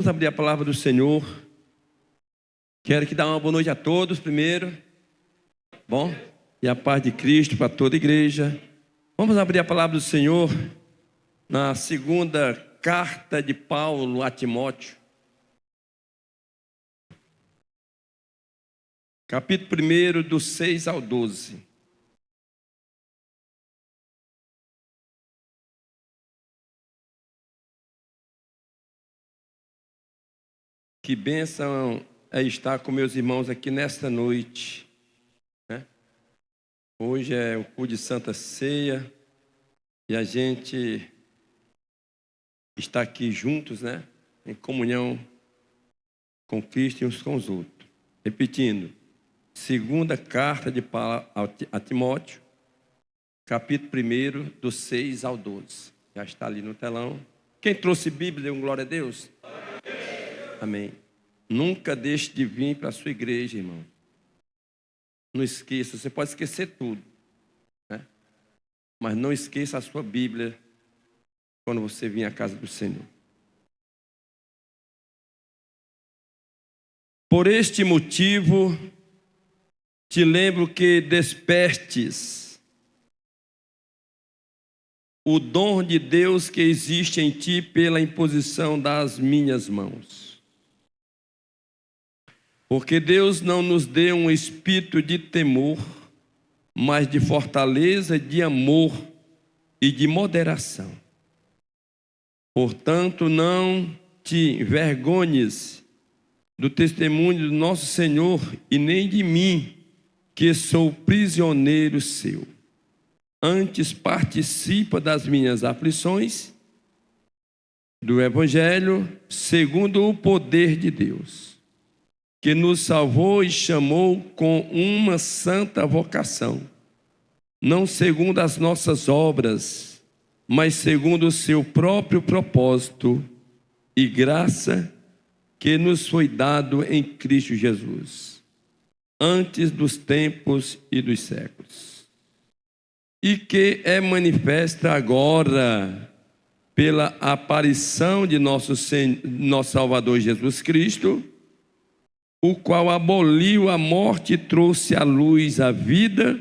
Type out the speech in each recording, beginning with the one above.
Vamos abrir a palavra do Senhor. Quero que dê uma boa noite a todos primeiro. Bom? E a paz de Cristo para toda a igreja. Vamos abrir a palavra do Senhor na segunda carta de Paulo a Timóteo. Capítulo 1, do 6 ao 12. Que bênção é estar com meus irmãos aqui nesta noite, né? Hoje é o culto de Santa Ceia e a gente está aqui juntos, né? Em comunhão com Cristo e uns com os outros. Repetindo, segunda carta de Paulo a Timóteo, capítulo 1, do 6 ao 12. Já está ali no telão. Quem trouxe Bíblia, dê glória a Deus. Amém. Nunca deixe de vir para a sua igreja, irmão. Não esqueça, você pode esquecer tudo, né? Mas não esqueça a sua Bíblia quando você vir à casa do Senhor. Por este motivo, te lembro que despertes o dom de Deus que existe em ti pela imposição das minhas mãos. Porque Deus não nos deu um espírito de temor, mas de fortaleza, de amor e de moderação. Portanto, não te envergonhes do testemunho do nosso Senhor e nem de mim, que sou prisioneiro seu. Antes participa das minhas aflições, do Evangelho, segundo o poder de Deus, que nos salvou e chamou com uma santa vocação, não segundo as nossas obras, mas segundo o seu próprio propósito e graça que nos foi dado em Cristo Jesus, antes dos tempos e dos séculos, e que é manifesta agora pela aparição de nosso Salvador Jesus Cristo, o qual aboliu a morte e trouxe à luz a vida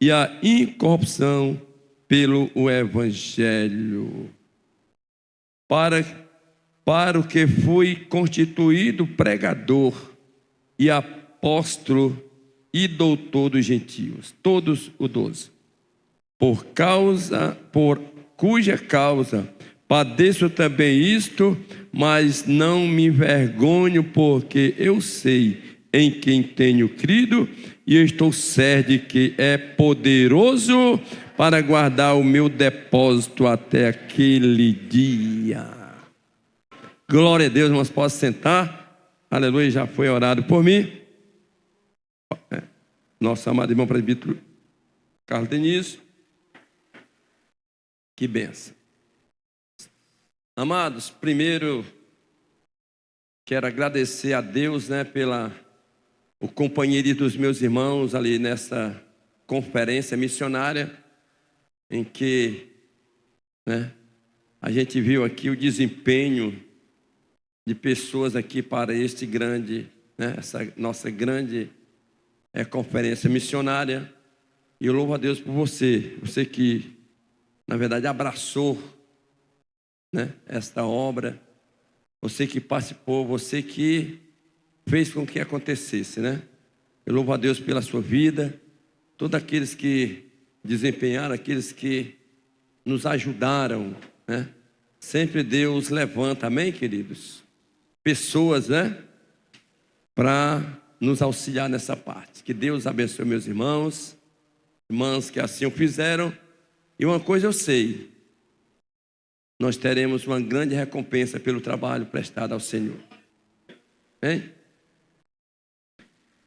e a incorrupção pelo Evangelho, para o que fui constituído pregador e apóstolo e doutor dos gentios, todos os 12, por cuja causa padeço também isto, mas não me envergonho, porque eu sei em quem tenho crido e estou certo de que é poderoso para guardar o meu depósito até aquele dia. Glória a Deus, irmãos, posso sentar? Aleluia, já foi orado por mim. Nosso amado irmão presbítero Carlos Denis. Que bênção. Amados, primeiro quero agradecer a Deus, né, o companheirismo dos meus irmãos ali nessa conferência missionária, em que, né, a gente viu aqui o desempenho de pessoas aqui para este grande, né, essa nossa grande conferência missionária. E eu louvo a Deus por você que, na verdade, abraçou, né, esta obra, você que participou, você que fez com que acontecesse, né? Eu louvo a Deus pela sua vida, todos aqueles que desempenharam, aqueles que nos ajudaram, né? Sempre Deus levanta, amém, queridos? Pessoas, né, para nos auxiliar nessa parte. Que Deus abençoe meus irmãos, irmãs que assim o fizeram. E uma coisa eu sei, nós teremos uma grande recompensa pelo trabalho prestado ao Senhor. Hein?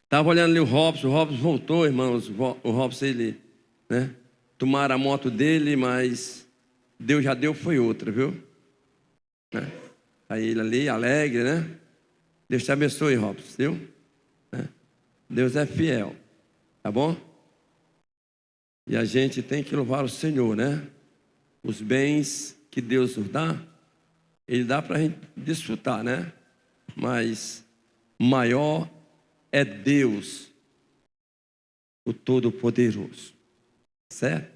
Estava olhando ali o Robson voltou, irmãos. O Robson, ele, né, tomaram a moto dele, mas Deus já deu, foi outra, viu? Né? Aí ele ali, alegre, né? Deus te abençoe, Robson, viu? Né? Deus é fiel, tá bom? E a gente tem que louvar o Senhor, né? Os bens que Deus nos dá, ele dá para a gente desfrutar, né? Mas maior é Deus, o Todo-Poderoso, certo?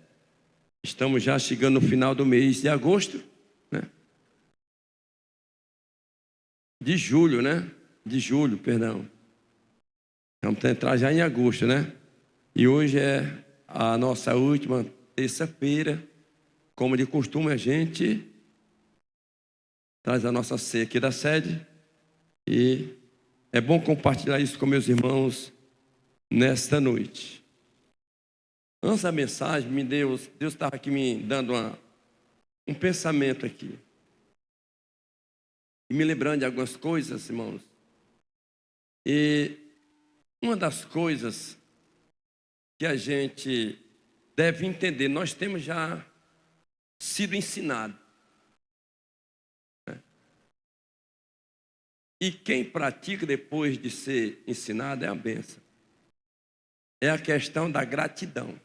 Estamos já chegando no final do mês de agosto, né? De julho, né? De julho, perdão. Vamos entrar já em agosto, né? E hoje é a nossa última terça-feira. Como de costume, a gente traz a nossa ceia aqui da sede. E é bom compartilhar isso com meus irmãos nesta noite. Antes da mensagem, Deus estava aqui me dando um pensamento aqui. E me lembrando de algumas coisas, irmãos. E uma das coisas que a gente deve entender, nós temos já sido ensinados. Né? E quem pratica depois de ser ensinado é a bênção. É a questão da gratidão.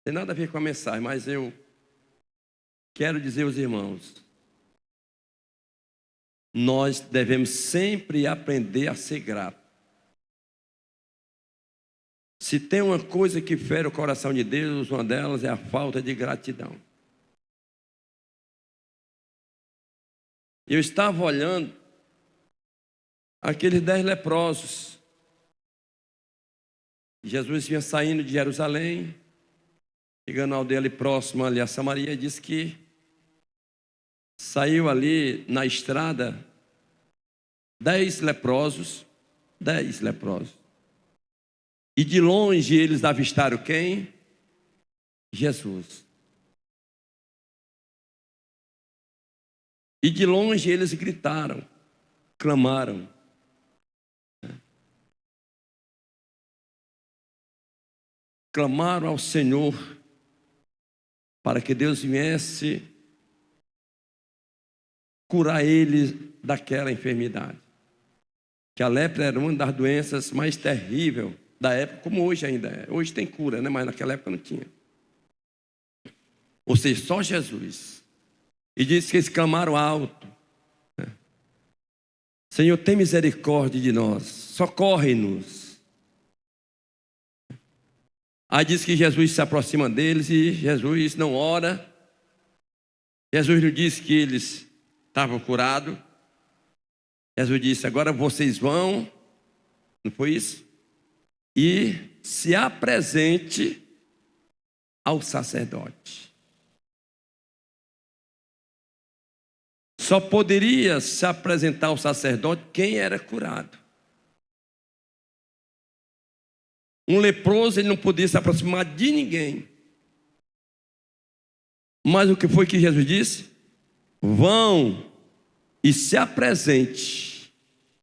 Tem nada a ver com a mensagem, mas eu quero dizer aos irmãos, nós devemos sempre aprender a ser grato. Se tem uma coisa que fere o coração de Deus, uma delas é a falta de gratidão. Eu estava olhando aqueles 10 leprosos. Jesus vinha saindo de Jerusalém, chegando ao dele próximo ali a Samaria, disse que saiu ali na estrada 10 leprosos. E de longe eles avistaram quem? Jesus. E de longe eles gritaram, clamaram. Clamaram ao Senhor para que Deus viesse curar eles daquela enfermidade. Que a lepra era uma das doenças mais terríveis da época, como hoje ainda é. Hoje tem cura, né? Mas naquela época não tinha. Ou seja, só Jesus. E disse que eles clamaram alto. Senhor, tem misericórdia de nós, socorre-nos. Aí diz que Jesus se aproxima deles e Jesus não ora. Jesus não disse que eles estavam curados. Jesus disse, agora vocês vão, não foi isso? E se apresente ao sacerdote. Só poderia se apresentar ao sacerdote quem era curado. Um leproso, ele não podia se aproximar de ninguém. Mas o que foi que Jesus disse? Vão e se apresente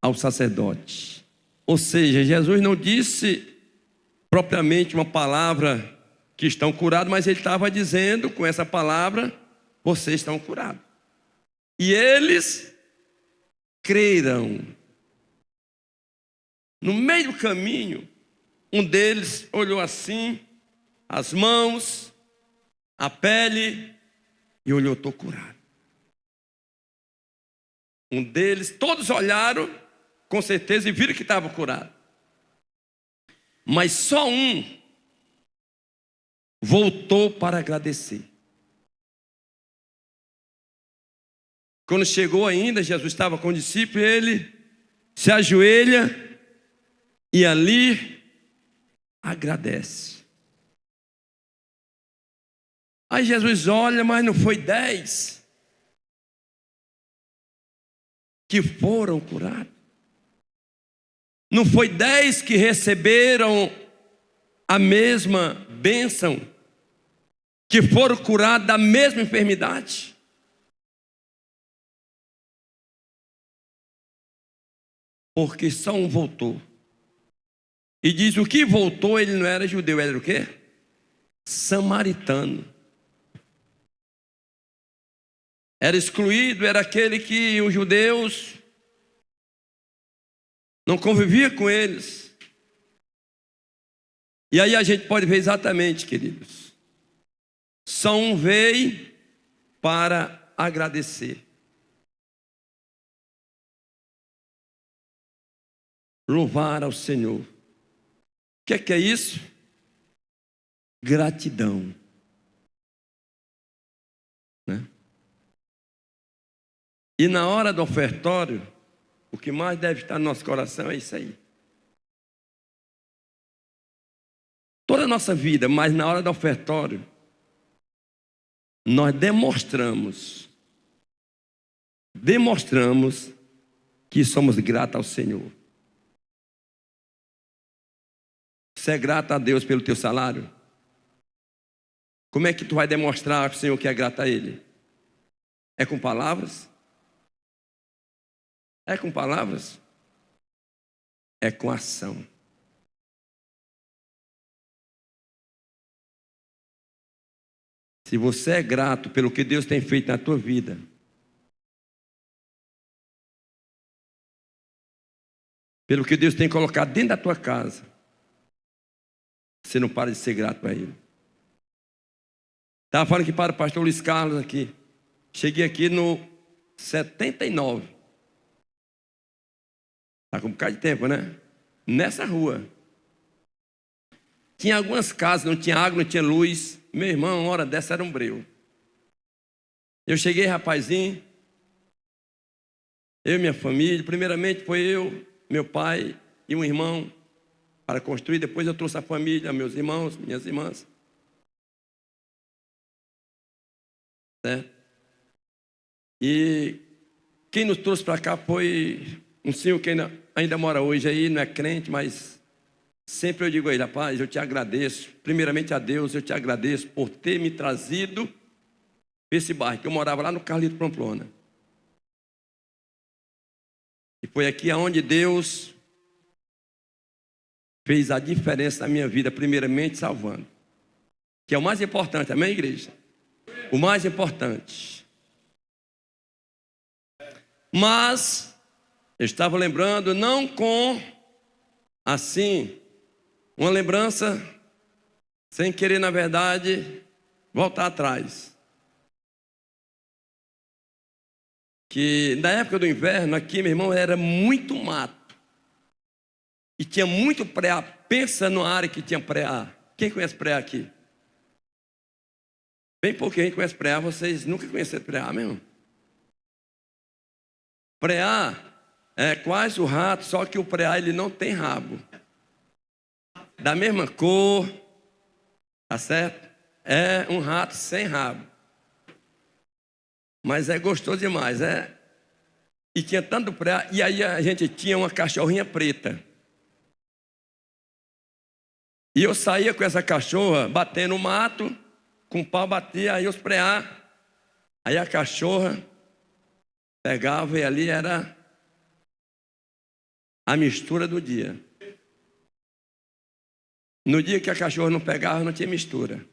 ao sacerdote. Ou seja, Jesus não disse propriamente uma palavra que estão curados, mas ele estava dizendo com essa palavra, vocês estão curados. E eles creram. No meio do caminho, um deles olhou assim, as mãos, a pele, e olhou, estou curado. Um deles, todos olharam, com certeza, e viram que estava curado. Mas só um voltou para agradecer. Quando chegou ainda, Jesus estava com o discípulo, ele se ajoelha e ali agradece. Aí Jesus olha, mas não foi 10 que foram curados. Não foi 10 que receberam a mesma bênção, que foram curados da mesma enfermidade. Porque só um voltou. E diz o que voltou, ele não era judeu, era o quê? Samaritano. Era excluído, era aquele que os judeus não convivia com eles. E aí a gente pode ver exatamente, queridos, Só um veio para agradecer. Louvar ao Senhor. O que é isso? Gratidão. Né? E na hora do ofertório, o que mais deve estar no nosso coração é isso aí. Toda a nossa vida, mas na hora do ofertório, nós demonstramos que somos gratos ao Senhor. Você é grato a Deus pelo teu salário? Como é que tu vai demonstrar ao Senhor que é grato a Ele? É com palavras? É com palavras? É com ação. Se você é grato pelo que Deus tem feito na tua vida, pelo que Deus tem colocado dentro da tua casa, você não para de ser grato a Ele. Estava falando aqui para o pastor Luiz Carlos aqui. Cheguei aqui no 79. Está com um bocado de tempo, né? Nessa rua. Tinha algumas casas, não tinha água, não tinha luz. Meu irmão, uma hora dessa era um breu. Eu cheguei, rapazinho. Eu e minha família. Primeiramente foi eu, meu pai e um irmão para construir. Depois eu trouxe a família, meus irmãos, minhas irmãs. Certo? E quem nos trouxe para cá foi um senhor que ainda mora hoje aí, não é crente, mas sempre eu digo a ele: rapaz, eu te agradeço, primeiramente a Deus, eu te agradeço por ter me trazido para esse bairro, que eu morava lá no Carlito Pamplona. E foi aqui aonde Deus fez a diferença na minha vida, primeiramente salvando, que é o mais importante, amém, igreja? O mais importante. Mas eu estava lembrando, não com assim, uma lembrança sem querer, na verdade, voltar atrás. Que na época do inverno aqui, meu irmão, era muito mato. E tinha muito preá. Pensa numa área que tinha preá. Quem conhece preá aqui? Bem pouquinho gente conhece preá, vocês nunca conheceram preá mesmo? Preá é quase o rato, só que o preá ele não tem rabo. Da mesma cor, tá certo? É um rato sem rabo. Mas é gostoso demais, é. E tinha tanto preá, e aí a gente tinha uma cachorrinha preta. E eu saía com essa cachorra, batendo no mato, com o pau batia, aí os preá. Aí a cachorra pegava e ali era a mistura do dia. No dia que a cachorra não pegava, não tinha mistura.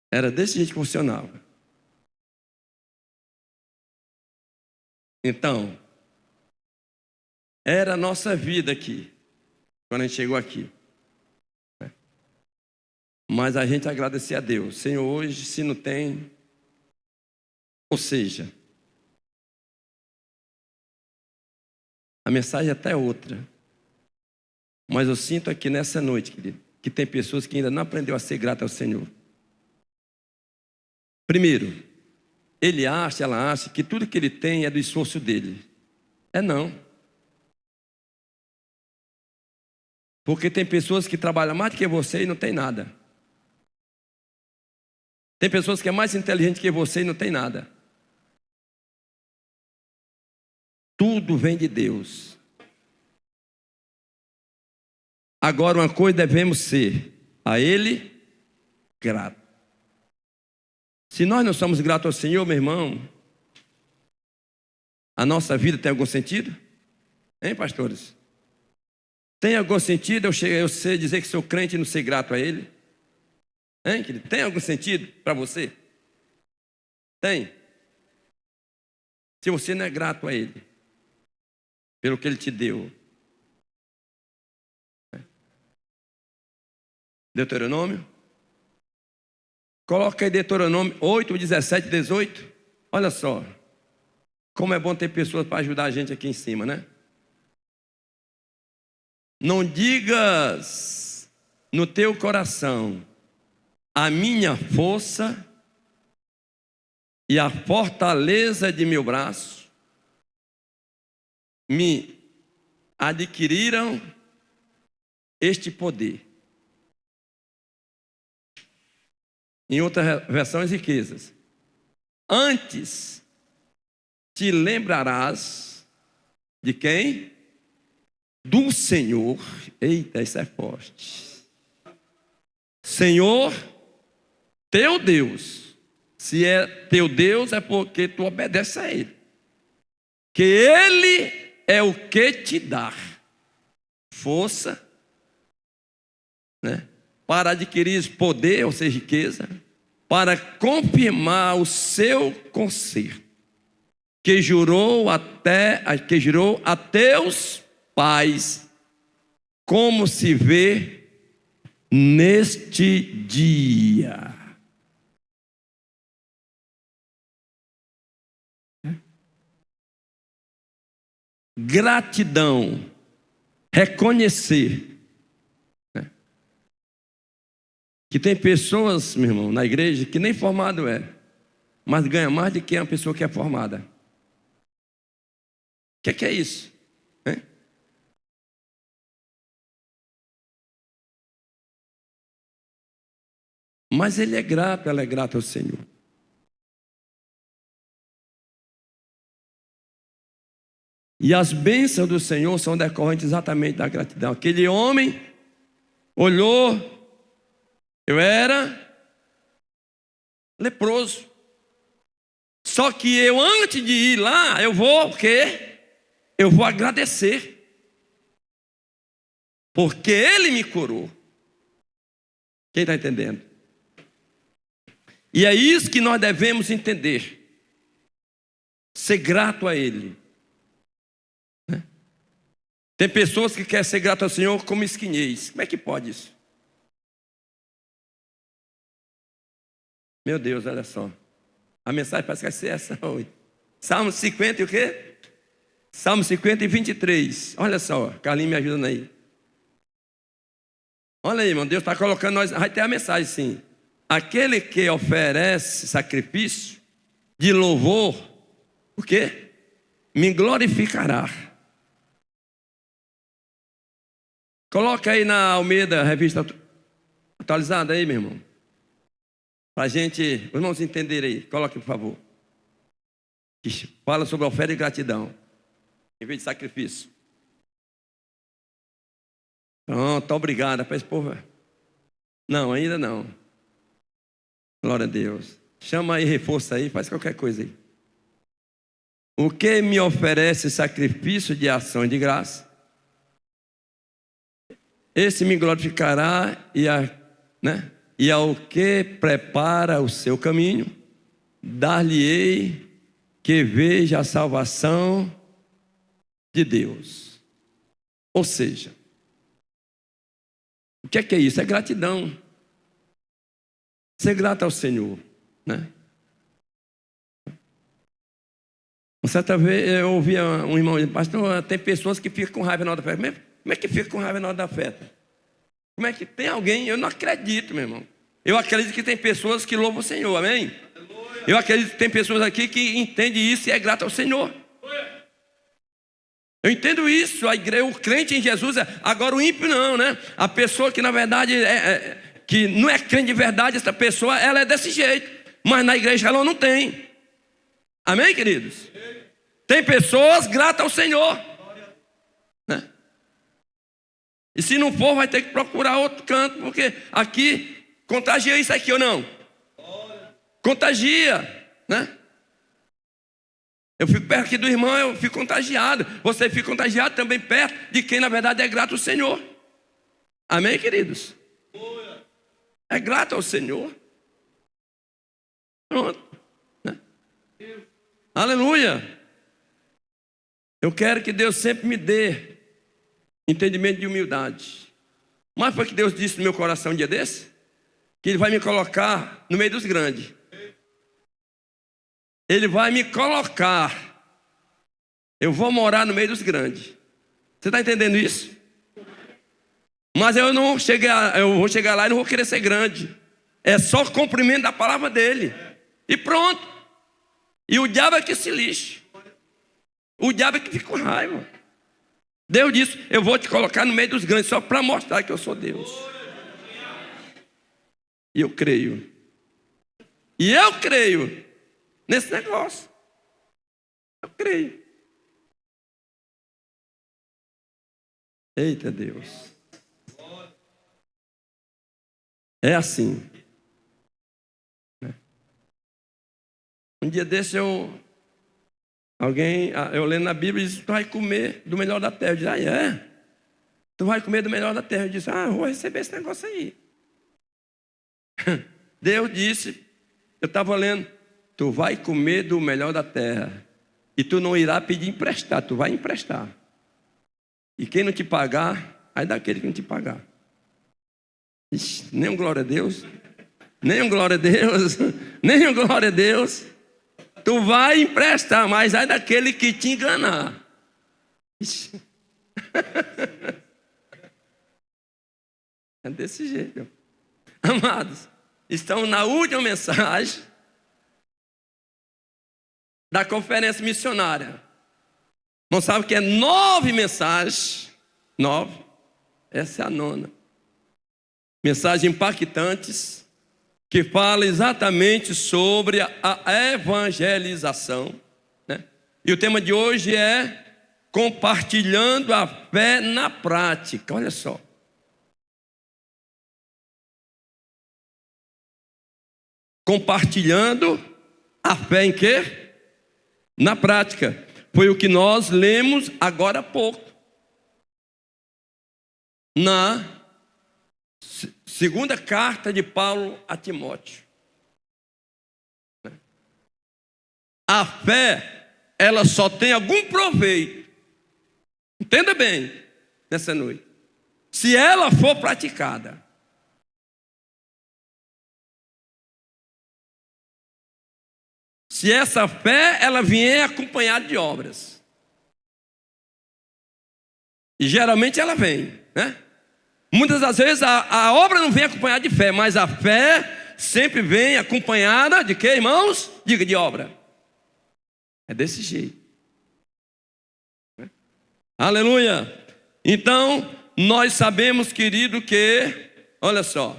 Era desse jeito que funcionava. Então, era a nossa vida aqui, quando a gente chegou aqui. Mas a gente agradecer a Deus. Senhor, hoje, se não tem, ou seja, a mensagem é até outra. Mas eu sinto aqui nessa noite, querido, que tem pessoas que ainda não aprenderam a ser grata ao Senhor. Primeiro, ela acha que tudo que ele tem é do esforço dele. É não. Porque tem pessoas que trabalham mais do que você e não tem nada. Tem pessoas que é mais inteligente que você e não tem nada. Tudo vem de Deus. Agora uma coisa devemos ser: a Ele grato. Se nós não somos gratos ao Senhor, meu irmão, a nossa vida tem algum sentido? Hein, pastores? Tem algum sentido eu sei dizer que sou crente e não ser grato a Ele? Hein, querido? Tem algum sentido para você? Tem. Se você não é grato a Ele, pelo que Ele te deu. Deuteronômio. Coloca aí Deuteronômio 8, 17, 18. Olha só. Como é bom ter pessoas para ajudar a gente aqui em cima, né? Não digas no teu coração: a minha força e a fortaleza de meu braço me adquiriram este poder. Em outras versões, riquezas. Antes te lembrarás de quem? Do Senhor. Eita, isso é forte. Senhor, teu Deus. Se é teu Deus, é porque tu obedece a Ele. Que Ele é o que te dá força, né, para adquirir poder, ou seja, riqueza, para confirmar o seu conserto, que jurou a teus pais, como se vê neste dia. Gratidão, reconhecer, né, que tem pessoas, meu irmão, na igreja que nem formado é, mas ganha mais do que uma pessoa que é formada. O que é isso? Hein? Mas ele é grato, ela é grata ao Senhor. E as bênçãos do Senhor são decorrentes exatamente da gratidão. Aquele homem olhou, eu era leproso. Só que eu, antes de ir lá, eu vou o quê? Eu vou agradecer. Porque Ele me curou. Quem está entendendo? E é isso que nós devemos entender. Ser grato a Ele. Tem pessoas que querem ser grato ao Senhor com mesquinhez. Como é que pode isso? Meu Deus, olha só. A mensagem parece que vai ser essa hoje. Salmo 50 e o quê? Salmo 50 e 23. Olha só, Carlinhos me ajudando aí. Olha aí, irmão, Deus está colocando nós. Vai ter a mensagem sim. Aquele que oferece sacrifício de louvor, o quê? Me glorificará. Coloca aí na Almeida, revista atualizada aí, meu irmão. Para a gente, os irmãos entenderem aí. Coloque, por favor. Que fala sobre oferta e gratidão, em vez de sacrifício. Pronto, obrigado. Para esse povo. Não, ainda não. Glória a Deus. Chama aí, reforça aí, faz qualquer coisa aí. O que me oferece sacrifício de ação de graça, esse me glorificará, e ao que prepara o seu caminho, dar-lhe-ei que veja a salvação de Deus. Ou seja, o que é isso? É gratidão. Ser grato ao Senhor, né? Uma certa vez eu ouvi um irmão dizer: pastor, tem pessoas que ficam com raiva na hora da festa. Como é que fica com raiva na hora da festa? Como é que tem alguém? Eu não acredito, meu irmão. Eu acredito que tem pessoas que louvam o Senhor, amém? Eu acredito que tem pessoas aqui que entendem isso e é grato ao Senhor. Eu entendo isso, a igreja, o crente em Jesus, agora o ímpio não, né? A pessoa que na verdade que não é crente de verdade, essa pessoa, ela é desse jeito, mas na igreja ela não tem. Amém, queridos? Tem pessoas gratas ao Senhor, né? E se não for, vai ter que procurar outro canto, porque aqui contagia isso aqui ou não? Contagia, né? Eu fico perto aqui do irmão, eu fico contagiado. Você fica contagiado também perto de quem na verdade é grato ao Senhor. Amém, queridos? É grato ao Senhor. Pronto, né? Aleluia. Eu quero que Deus sempre me dê entendimento de humildade. Mas foi que Deus disse no meu coração um dia desse, que Ele vai me colocar no meio dos grandes. Ele vai me colocar. Eu vou morar no meio dos grandes. Você está entendendo isso? Mas eu vou chegar lá e não vou querer ser grande. É só cumprimento da palavra dele. E pronto. E o diabo é que se lixe. O diabo é que fica com raiva. Deus disse, eu vou te colocar no meio dos grandes só para mostrar que eu sou Deus. E eu creio. E eu creio nesse negócio. Eu creio. Eita Deus. É assim. Um dia desse eu lendo na Bíblia disse, tu vai comer do melhor da terra. Eu disse, é? Tu vai comer do melhor da terra. Eu disse, eu vou receber esse negócio aí. Deus disse, eu estava lendo, tu vai comer do melhor da terra. E tu não irá pedir emprestado, tu vai emprestar. E quem não te pagar, aí daquele que não te pagar. Ixi, nem um glória a Deus. Nem um glória a Deus. Nem um glória a Deus. Tu vai emprestar, mas aí daquele que te enganar. Ixi. É desse jeito. Amados, estamos na última mensagem da conferência missionária. Não sabe que é 9 mensagens. 9. Essa é a 9ª. Mensagens impactantes que fala exatamente sobre a evangelização, né? E o tema de hoje é compartilhando a fé na prática. Olha só. Compartilhando a fé em quê? Na prática. Foi o que nós lemos agora há pouco. Na segunda carta de Paulo a Timóteo. A fé, ela só tem algum proveito. Entenda bem, nessa noite. Se ela for praticada. Se essa fé, ela vier acompanhada de obras. E geralmente ela vem, né? Muitas das vezes a obra não vem acompanhada de fé, mas a fé sempre vem acompanhada de quê, irmãos? Diga, de obra. É desse jeito. Aleluia. Então, nós sabemos, querido, que, olha só,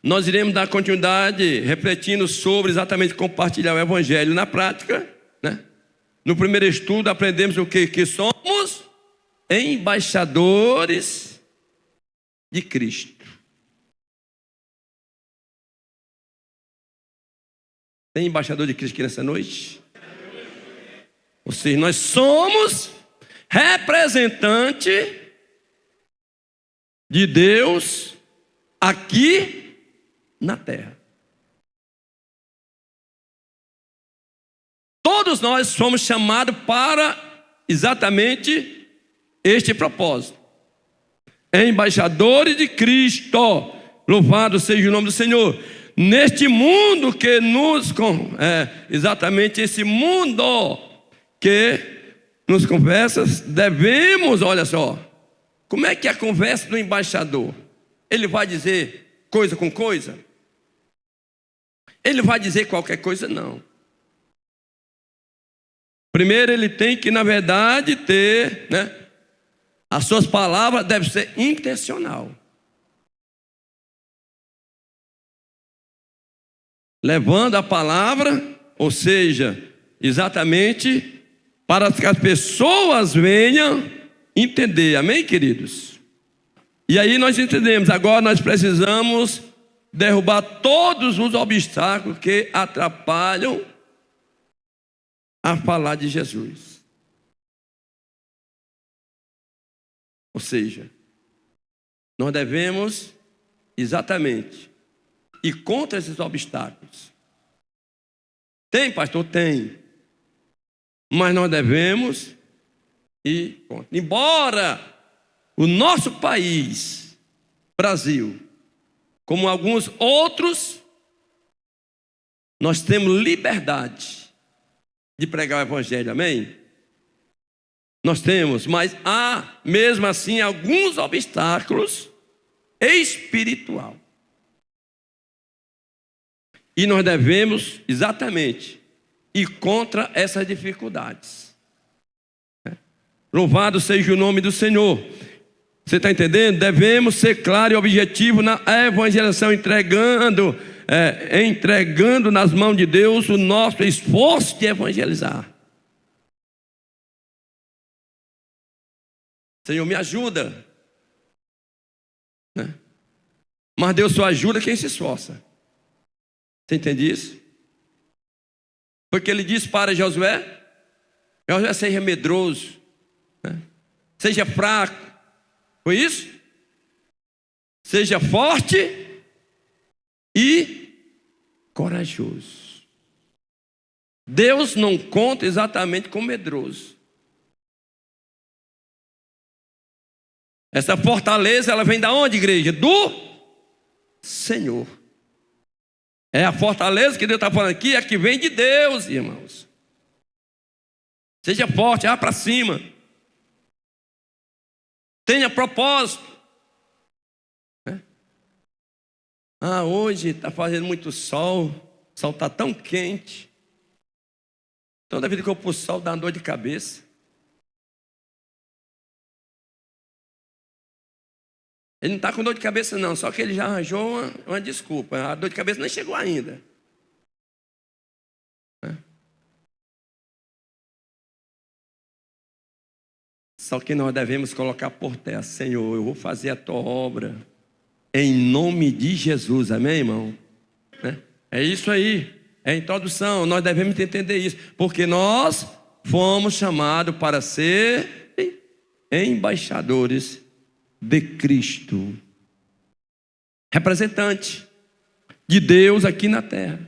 nós iremos dar continuidade refletindo sobre exatamente compartilhar o evangelho na prática, né? No primeiro estudo aprendemos o quê? Que somos embaixadores de Cristo. Tem embaixador de Cristo aqui nessa noite? Ou seja, nós somos representante de Deus aqui na terra. Todos nós fomos chamados para exatamente este propósito. Embaixadores de Cristo, louvado seja o nome do Senhor. Neste mundo que exatamente esse mundo que nos conversa, devemos, olha só, como é que é a conversa do embaixador? Ele vai dizer coisa com coisa? Ele vai dizer qualquer coisa? Não. Primeiro ele tem que, na verdade, ter, né? As suas palavras devem ser intencional. Levando a palavra, ou seja, exatamente para que as pessoas venham entender. Amém, queridos? E aí nós entendemos, agora nós precisamos derrubar todos os obstáculos que atrapalham a falar de Jesus. Ou seja, nós devemos exatamente ir contra esses obstáculos. Tem, pastor? Tem. Mas nós devemos ir contra. Embora o nosso país Brasil, como alguns outros, nós temos liberdade de pregar o evangelho, amém? Nós temos, mas há mesmo assim alguns obstáculos espirituais. E nós devemos exatamente ir contra essas dificuldades. Louvado seja o nome do Senhor. Você está entendendo? Devemos ser claros e objetivos na evangelização, entregando nas mãos de Deus o nosso esforço de evangelizar. Senhor, me ajuda. Mas Deus só ajuda quem se esforça. Você entende isso? Porque ele disse para Josué: Josué, seja medroso, seja fraco. Foi isso? Seja forte e corajoso. Deus não conta exatamente com medroso. Essa fortaleza, ela vem da onde, igreja? Do Senhor. É a fortaleza que Deus está falando aqui, é que vem de Deus, irmãos. Seja forte, vá para cima. Tenha propósito. Hoje está fazendo muito sol, o sol está tão quente. Toda vida que eu pôr sol dá uma dor de cabeça. Ele não está com dor de cabeça não, só que ele já arranjou uma desculpa. A dor de cabeça nem chegou ainda. Só que nós devemos colocar por terra: Senhor, eu vou fazer a tua obra em nome de Jesus, amém, irmão? É isso aí, é a introdução. Nós devemos entender isso, porque nós fomos chamados para ser embaixadores de Cristo, representante de Deus aqui na terra.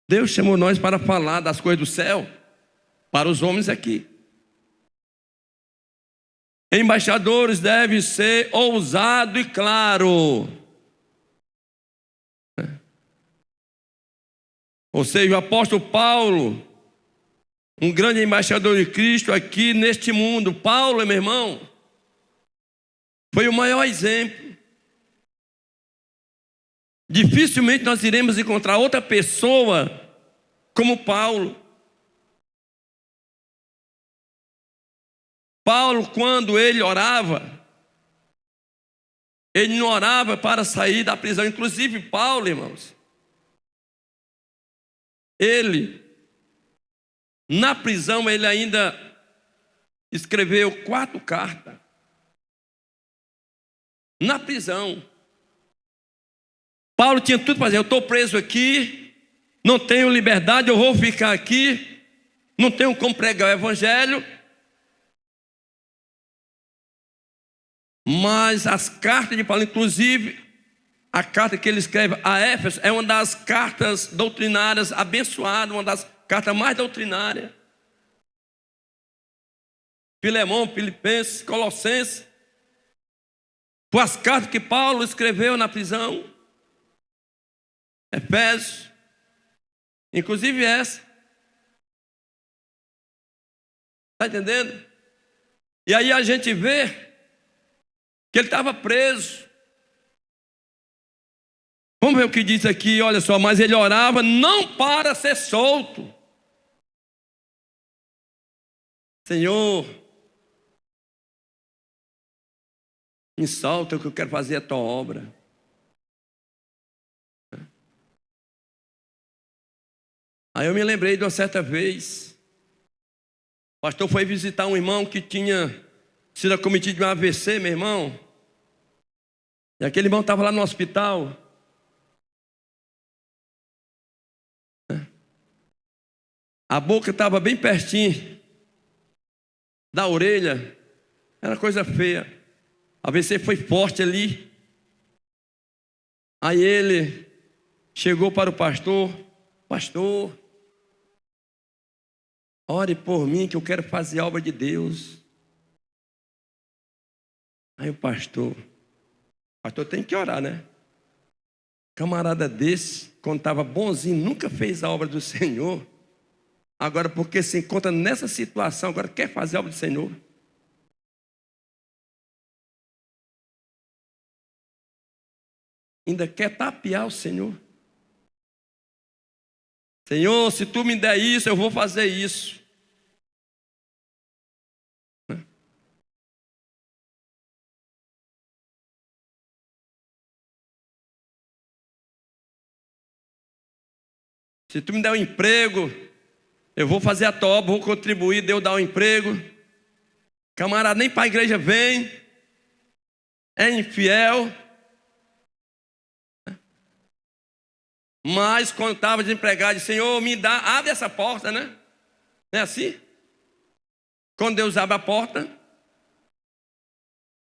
Deus chamou nós para falar das coisas do céu para os homens aqui. Embaixadores devem ser ousados e claros. Ou seja, o apóstolo Paulo, um grande embaixador de Cristo aqui neste mundo. Paulo, meu irmão, foi o maior exemplo. Dificilmente nós iremos encontrar outra pessoa como Paulo. Paulo, quando ele orava, ele não orava para sair da prisão. Inclusive Paulo, irmãos, ele, na prisão, ele ainda escreveu 4 cartas. Na prisão. Paulo tinha tudo para dizer: eu estou preso aqui, não tenho liberdade, eu vou ficar aqui, não tenho como pregar o evangelho. Mas as cartas de Paulo, inclusive a carta que ele escreve a Éfeso, é uma das cartas doutrinárias abençoadas, uma das cartas mais doutrinárias. Filemão, Filipenses, Colossenses, foi as cartas que Paulo escreveu na prisão. Efésios, inclusive essa. Está entendendo? E aí a gente vê que ele estava preso. Vamos ver o que diz aqui, olha só. Mas ele orava não para ser solto. Senhor, me solta, que eu quero fazer a tua obra. Aí eu me lembrei de uma certa vez, o pastor foi visitar um irmão que tinha sido acometido de um AVC, meu irmão. E aquele irmão estava lá no hospital. A boca estava bem pertinho da orelha. Era coisa feia. A AVC foi forte ali. Aí ele chegou para o pastor: pastor, ore por mim que eu quero fazer a obra de Deus. Aí o pastor tem que orar, né? Camarada desse, quando estava bonzinho, nunca fez a obra do Senhor. Agora, porque se encontra nessa situação, agora quer fazer a obra do Senhor. Ainda quer tapear o Senhor. Senhor, se tu me der isso, eu vou fazer isso. Se tu me der um emprego, eu vou fazer a tua obra, vou contribuir, Deus dá um emprego. Camarada nem para a igreja vem, é infiel. Mas quando estava desempregado, disse, Senhor, me dá, abre essa porta, né? Não é assim? Quando Deus abre a porta,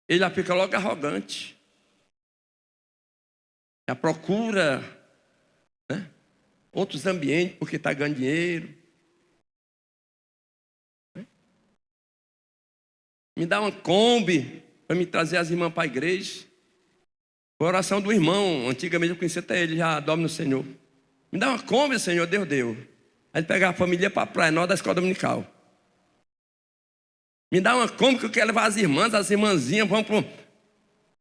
ele já fica logo arrogante. Já procura, né, outros ambientes porque está ganhando dinheiro. Me dá uma Kombi para me trazer as irmãs para a igreja. Foi a oração do irmão, antigamente eu conhecia até ele, já dorme no Senhor. Me dá uma Kombi, Senhor, Deus deu. Aí ele pegava a família para a praia, nós da escola dominical. Me dá uma Kombi que eu quero levar as irmãzinhas, vão para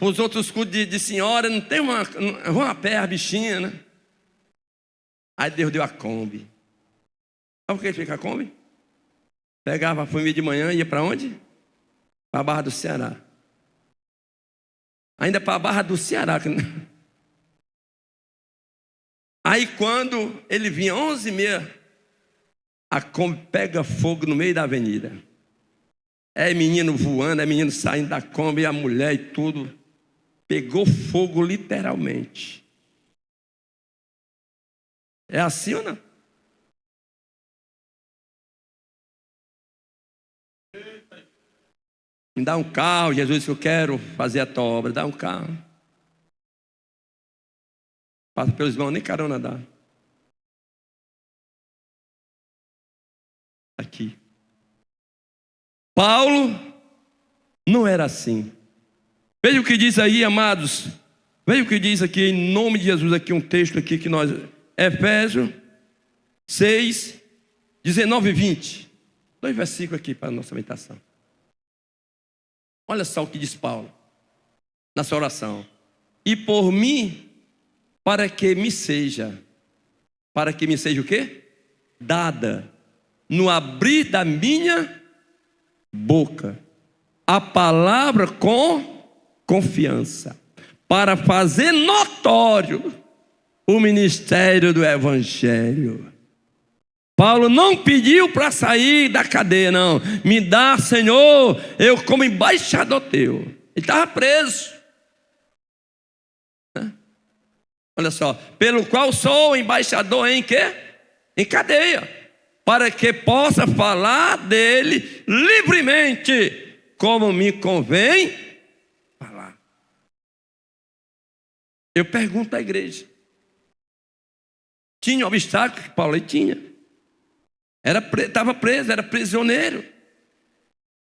os outros cultos de senhora, não tem vão a pé, a bichinha, né? Aí Deus deu a Kombi. Sabe por que fica a Kombi? Pegava a família de manhã e ia para onde? Para a Barra do Ceará. Ainda para a Barra do Ceará. Aí quando ele vinha 11h30, a Kombi pega fogo no meio da avenida. É menino voando, é menino saindo da Kombi, a mulher e tudo. Pegou fogo literalmente. É assim ou não? Me dá um carro, Jesus, que eu quero fazer a tua obra. Dá um carro. Passa pelos irmãos, nem carona dá. Aqui. Paulo não era assim. Veja o que diz aí, amados. Veja o que diz aqui, em nome de Jesus, aqui um texto aqui que nós... Efésios 6, 19 e 20. 2 versículos aqui para a nossa meditação. Olha só o que diz Paulo na sua oração. E por mim, para que me seja o quê? Dada, no abrir da minha boca, a palavra com confiança, para fazer notório o ministério do Evangelho. Paulo não pediu para sair da cadeia, não. Me dá, Senhor, eu como embaixador teu. Ele estava preso. Olha só, pelo qual sou embaixador em quê? Em cadeia. Para que possa falar dele livremente, como me convém falar. Eu pergunto à igreja. Tinha obstáculo que Paulo tinha. Estava preso, era prisioneiro.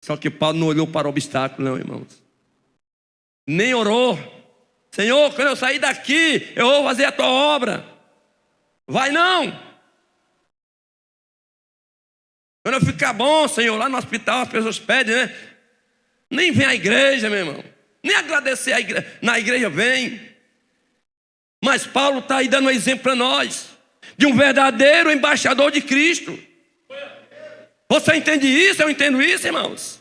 Só que Paulo não olhou para o obstáculo, não, irmãos. Nem orou. Senhor, quando eu sair daqui, eu vou fazer a tua obra. Vai não. Quando eu ficar bom, Senhor, lá no hospital as pessoas pedem, né? Nem vem à igreja, meu irmão. Nem agradecer na igreja vem. Mas Paulo está aí dando um exemplo para nós. De um verdadeiro embaixador de Cristo. Você entende isso? Eu entendo isso, irmãos.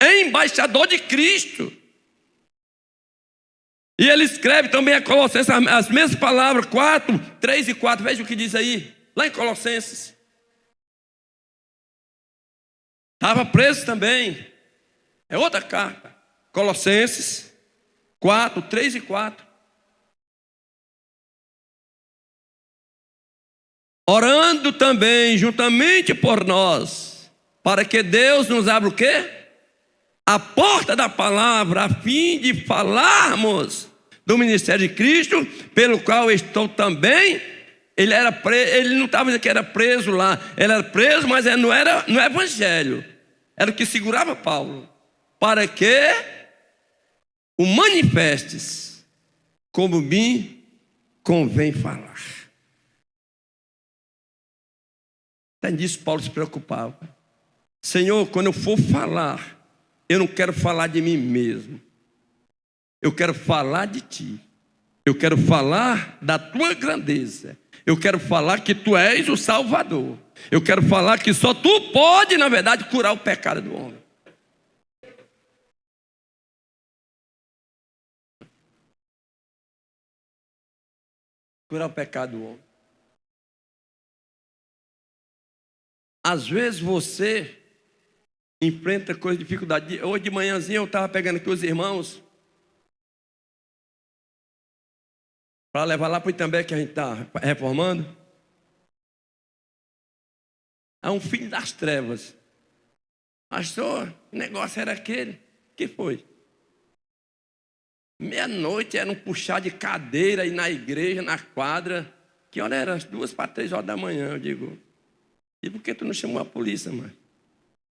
É embaixador de Cristo. E ele escreve também a Colossenses as mesmas palavras, 4, 3 e 4. Veja o que diz aí, lá em Colossenses. Estava preso também. É outra carta. Colossenses 4, 3 e 4. Orando também juntamente por nós, para que Deus nos abra o quê? A porta da palavra, a fim de falarmos do ministério de Cristo, pelo qual estou também. Ele não estava dizendo que era preso lá, ele era preso, mas não era no evangelho, era o que segurava Paulo. para que o manifestes, como me convém falar. Até nisso Paulo se preocupava. Senhor, quando eu for falar, eu não quero falar de mim mesmo. Eu quero falar de Ti. Eu quero falar da Tua grandeza. Eu quero falar que Tu és o Salvador. Eu quero falar que só Tu pode, na verdade, curar o pecado do homem. Curar o pecado do homem. Às vezes você enfrenta coisa de dificuldade. Hoje de manhãzinha eu estava pegando aqui os irmãos para levar lá para o Itambé, que a gente está reformando. Há um filho das trevas. Pastor, o negócio era aquele. O que foi? Meia-noite era um puxar de cadeira aí na igreja, na quadra. Que hora era? 2 para 3 horas da manhã. Eu digo, e por que tu não chamou a polícia, mãe?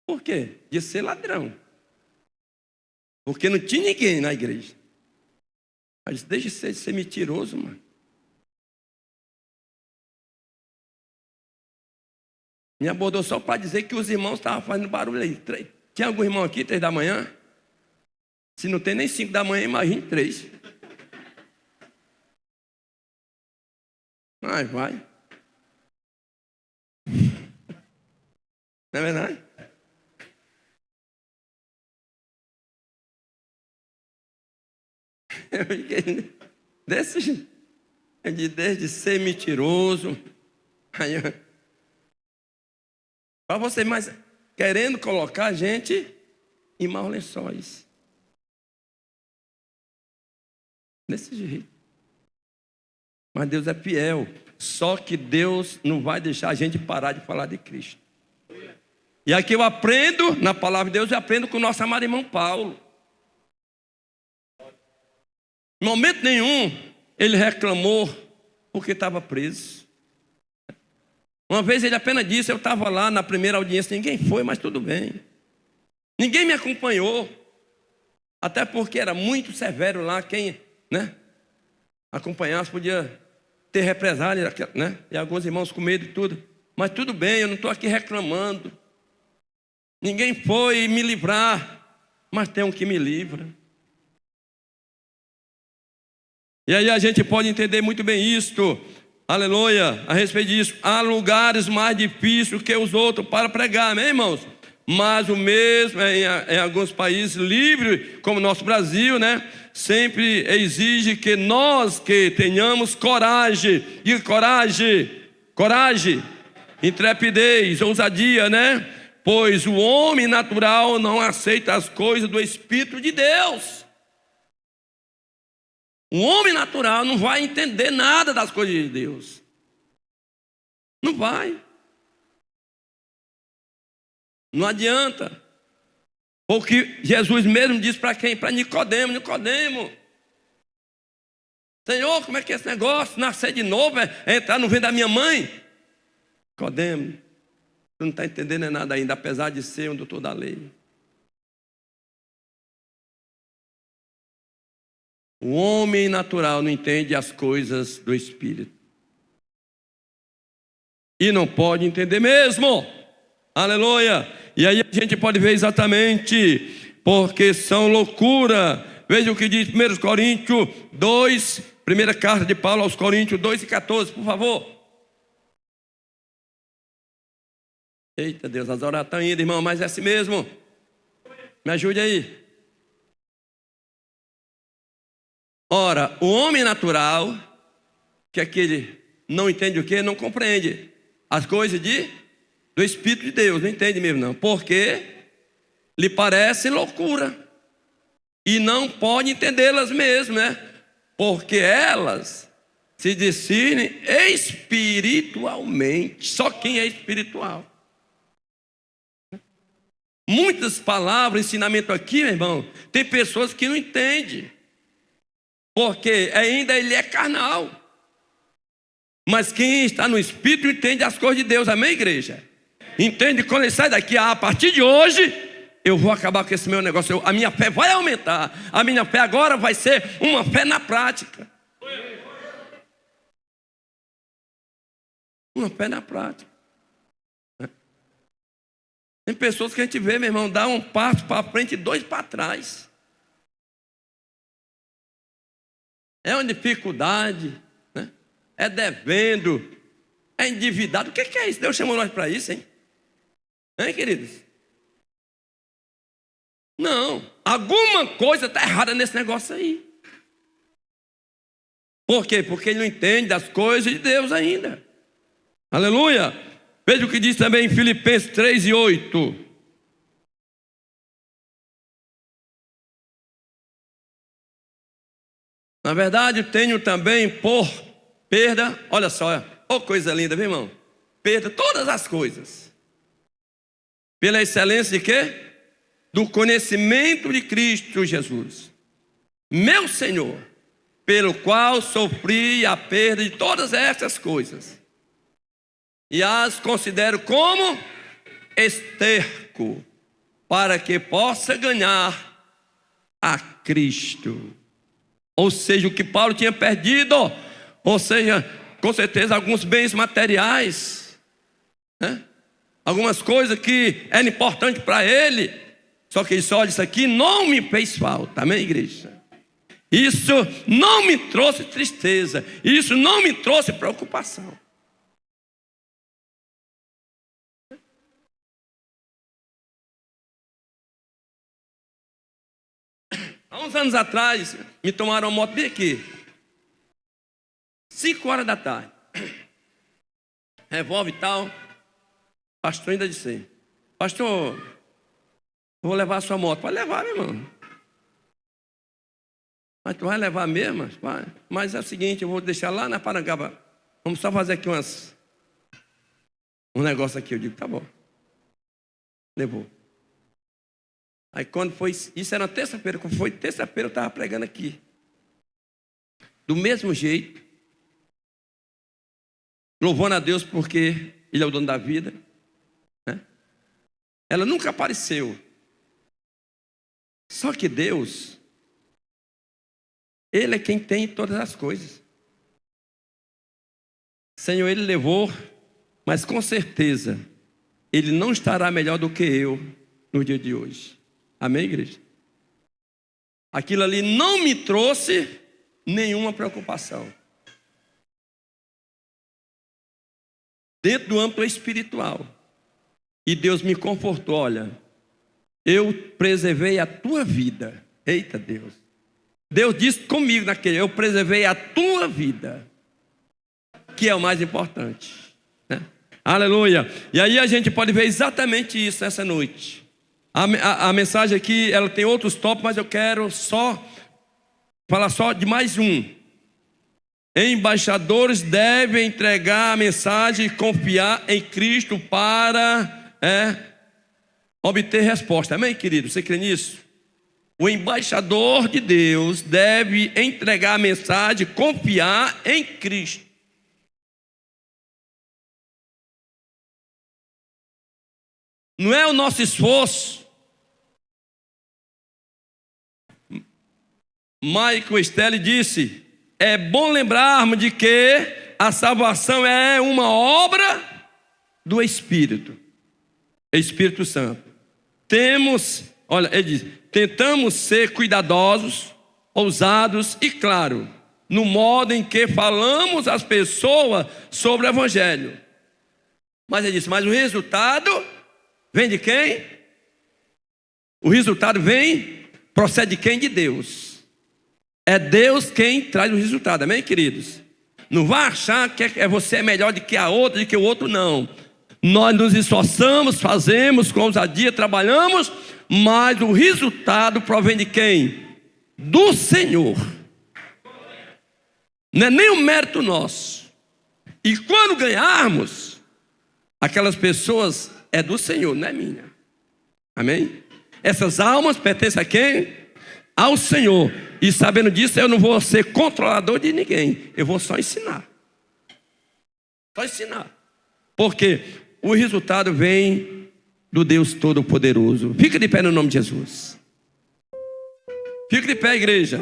Por quê? De ser ladrão. Porque não tinha ninguém na igreja. Eu disse, deixa de ser mentiroso, mano. Me abordou só para dizer que os irmãos estavam fazendo barulho aí. Tinha algum irmão aqui, 3 da manhã? Se não tem nem 5 da manhã, imagine 3. Vai. Não é verdade? Eu fiquei desse jeito. Desde ser mentiroso. Para você, mas querendo colocar a gente em maus lençóis. Desse jeito. Mas Deus é fiel. Só que Deus não vai deixar a gente parar de falar de Cristo. E aqui eu aprendo, na palavra de Deus, eu aprendo com o nosso amado irmão Paulo. Em momento nenhum, ele reclamou porque estava preso. Uma vez ele apenas disse, eu estava lá na primeira audiência, ninguém foi, mas tudo bem. Ninguém me acompanhou. Até porque era muito severo lá, quem acompanhasse podia ter represália, né? E alguns irmãos com medo e tudo. Mas tudo bem, eu não estou aqui reclamando. Ninguém foi me livrar, mas tem um que me livra. E aí a gente pode entender muito bem isto, aleluia, a respeito disso. Há lugares mais difíceis que os outros para pregar, amém, irmãos? Mas o mesmo em alguns países livres, como o nosso Brasil, né? Sempre exige que nós que tenhamos coragem, diga coragem, intrepidez, ousadia, né? Pois o homem natural não aceita as coisas do Espírito de Deus. O homem natural não vai entender nada das coisas de Deus. Não vai. Não adianta. Porque Jesus mesmo disse para quem? Para Nicodemo. Senhor, como é que é esse negócio? Nascer de novo é entrar no ventre da minha mãe? Nicodemo, tu não está entendendo nada ainda, apesar de ser um doutor da lei. O homem natural não entende as coisas do Espírito. E não pode entender mesmo. Aleluia. E aí a gente pode ver exatamente, porque são loucura. Veja o que diz 1 Coríntios 2, primeira carta de Paulo aos Coríntios 2 e 14, por favor. Eita Deus, as horas estão indo, irmão, mas é assim mesmo. Me ajude aí. Ora, o homem natural, que aquele não entende o quê? Não compreende as coisas do Espírito de Deus, não entende mesmo não, porque lhe parece loucura e não pode entendê-las mesmo, né? Porque elas se discernem espiritualmente, só quem é espiritual. Muitas palavras, ensinamento aqui, meu irmão, tem pessoas que não entendem, porque ainda ele é carnal. Mas quem está no Espírito entende as coisas de Deus, amém, igreja? Entende quando ele sai daqui, a partir de hoje, eu vou acabar com esse meu negócio, a minha fé vai aumentar. A minha fé agora vai ser uma fé na prática. Uma fé na prática. Tem pessoas que a gente vê, meu irmão, dá um passo para frente e 2 para trás. É uma dificuldade, né? É devendo, é endividado. O que é isso? Deus chamou nós para isso, hein? Hein, queridos? Não, alguma coisa está errada nesse negócio aí. Por quê? Porque ele não entende das coisas de Deus ainda. Aleluia! Veja o que diz também em Filipenses 3:8. Na verdade, tenho também por perda, olha só, oh coisa linda, viu, irmão? Perda todas as coisas. Pela excelência de quê? Do conhecimento de Cristo Jesus, meu Senhor, pelo qual sofri a perda de todas essas coisas. E as considero como esterco, para que possa ganhar a Cristo. Ou seja, o que Paulo tinha perdido, ou seja, com certeza alguns bens materiais, né? Algumas coisas que eram importantes para ele, só que ele disse, olha, isso aqui não me fez falta, amém, igreja? Isso não me trouxe tristeza, isso não me trouxe preocupação. Há uns anos atrás, me tomaram uma moto bem aqui. 5 horas da tarde. Revólver e tal. Pastor ainda disse, pastor, vou levar a sua moto. Pode levar, meu irmão. Mas tu vai levar mesmo? Vai. Mas é o seguinte, eu vou deixar lá na Parangaba. Vamos só fazer aqui um negócio aqui. Eu digo, tá bom. Levou. Aí quando foi, isso era terça-feira, quando foi terça-feira eu estava pregando aqui. Do mesmo jeito, louvando a Deus porque Ele é o dono da vida, né? Ela nunca apareceu. Só que Deus, Ele é quem tem todas as coisas. Senhor, Ele levou, mas com certeza Ele não estará melhor do que eu no dia de hoje. Amém, igreja? Aquilo ali não me trouxe nenhuma preocupação. Dentro do âmbito espiritual. E Deus me confortou, olha, eu preservei a tua vida. Eita Deus. Deus disse comigo naquele, eu preservei a tua vida. Que é o mais importante, né? Aleluia. E aí a gente pode ver exatamente isso nessa noite. A mensagem aqui, ela tem outros tópicos, mas eu quero falar só de mais um. Embaixadores devem entregar a mensagem e confiar em Cristo para obter resposta. Amém, querido? Você crê nisso? O embaixador de Deus deve entregar a mensagem e confiar em Cristo. Não é o nosso esforço. Michael Stelli disse, é bom lembrarmos de que a salvação é uma obra do Espírito Santo. Ele diz, tentamos ser cuidadosos, ousados e claro, no modo em que falamos às pessoas sobre o Evangelho. Mas ele disse, mas o resultado vem de quem? O resultado procede de quem? De Deus. É Deus quem traz o resultado, amém, queridos? Não vai achar que você é melhor do que a outra, do que o outro, não. Nós nos esforçamos, fazemos com ousadia, trabalhamos, mas o resultado provém de quem? Do Senhor. Não é nem um mérito nosso. E quando ganharmos, aquelas pessoas é do Senhor, não é minha. Amém? Essas almas pertencem a quem? Ao Senhor. E sabendo disso, eu não vou ser controlador de ninguém. Eu vou só ensinar. Só ensinar. Porque o resultado vem do Deus Todo-Poderoso. Fica de pé no nome de Jesus. Fica de pé, igreja.